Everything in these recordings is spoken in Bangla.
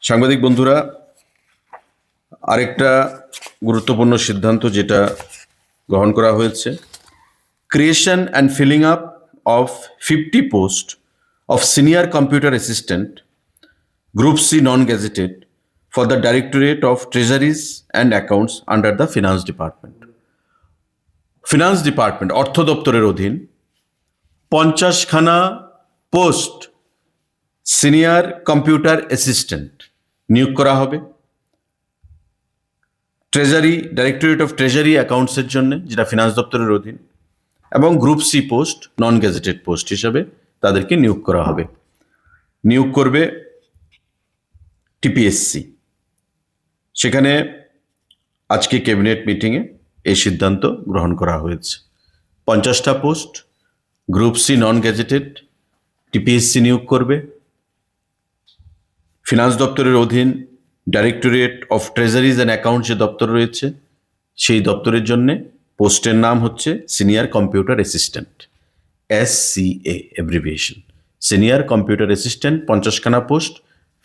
সাংবাদিক বন্ধুরা, আরেকটা গুরুত্বপূর্ণ সিদ্ধান্ত যেটা গ্রহণ করা হয়েছে, creation and filling up of 50 post of senior computer assistant group C non gazetted for the directorate of treasuries and accounts under the finance department. Finance department অর্থ দপ্তরের অধীন 50খানা পোস্ট সিনিয়র কম্পিউটার অ্যাসিস্ট্যান্ট নিয়োগ করা হবে ট্রেজারি, ডাইরেক্টরেট অফ ট্রেজারি অ্যাকাউন্টসের জন্য, যেটা ফিনান্স দপ্তরের অধীন, এবং group C post non gazetted post হিসাবে তাদেরকে নিয়োগ করা হবে। নিয়োগ করবে টিপিএসসি। সেখানে আজকে ক্যাবিনেট মিটিংয়ে এই সিদ্ধান্ত গ্রহণ করা হয়েছে। 50টা post group C non gazetted TPSC নিয়োগ করবে। ফিনান্স দপ্তরের অধীন directorate of treasuries and accounts যে দপ্তর রয়েছে, সেই দপ্তরের জন্যে পোস্টের নাম হচ্ছে senior computer assistant, SCA abbreviation. Senior computer assistant 50খানা পোস্ট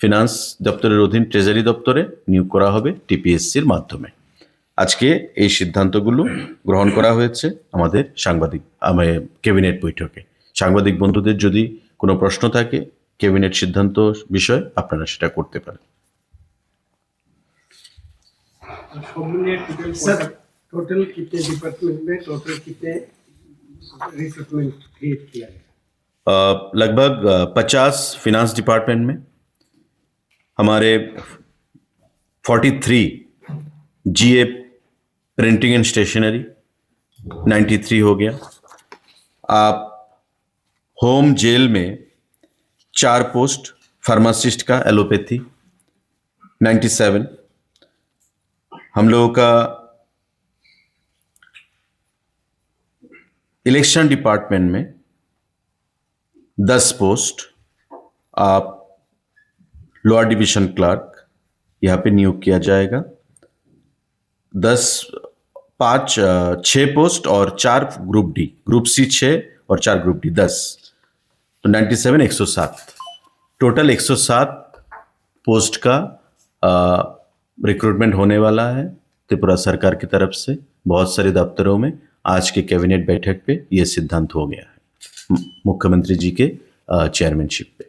ফিনান্স দপ্তরের অধীন ট্রেজারি দপ্তরে নিয়োগ করা হবে টিপিএসসির মাধ্যমে। আজকে এই সিদ্ধান্তগুলো গ্রহণ করা হয়েছে আমাদের ক্যাবিনেট বৈঠকে। সাংবাদিক বন্ধুদের যদি কোনো প্রশ্ন থাকে ক্যাবিনেট সিদ্ধান্ত বিষয়ে, আপনারা সেটা করতে পারেন। टोटल कितने डिपार्टमेंट में टोटल कितने रिक्रूटमेंट क्रिएट किया है? लगभग 50 फिनांस डिपार्टमेंट में, हमारे 43 GA प्रिंटिंग एंड स्टेशनरी 93 हो गया। आप होम जेल में 4 पोस्ट फार्मासिस्ट का एलोपैथी 97। हम लोगों का इलेक्शन डिपार्टमेंट में 10 पोस्ट आप लोअर डिवीजन क्लर्क यहाँ पे नियोग किया जाएगा। 6 पोस्ट और 4 ग्रुप डी, ग्रुप सी 6 और 4 ग्रुप डी 10, तो 97 107, टोटल 107 पोस्ट का रिक्रूटमेंट होने वाला है त्रिपुरा सरकार की तरफ से। बहुत सारे दफ्तरों में आज के कैबिनेट बैठक पे ये सिद्धांत हो गया है, मुख्यमंत्री जी के चेयरमैनशिप पे।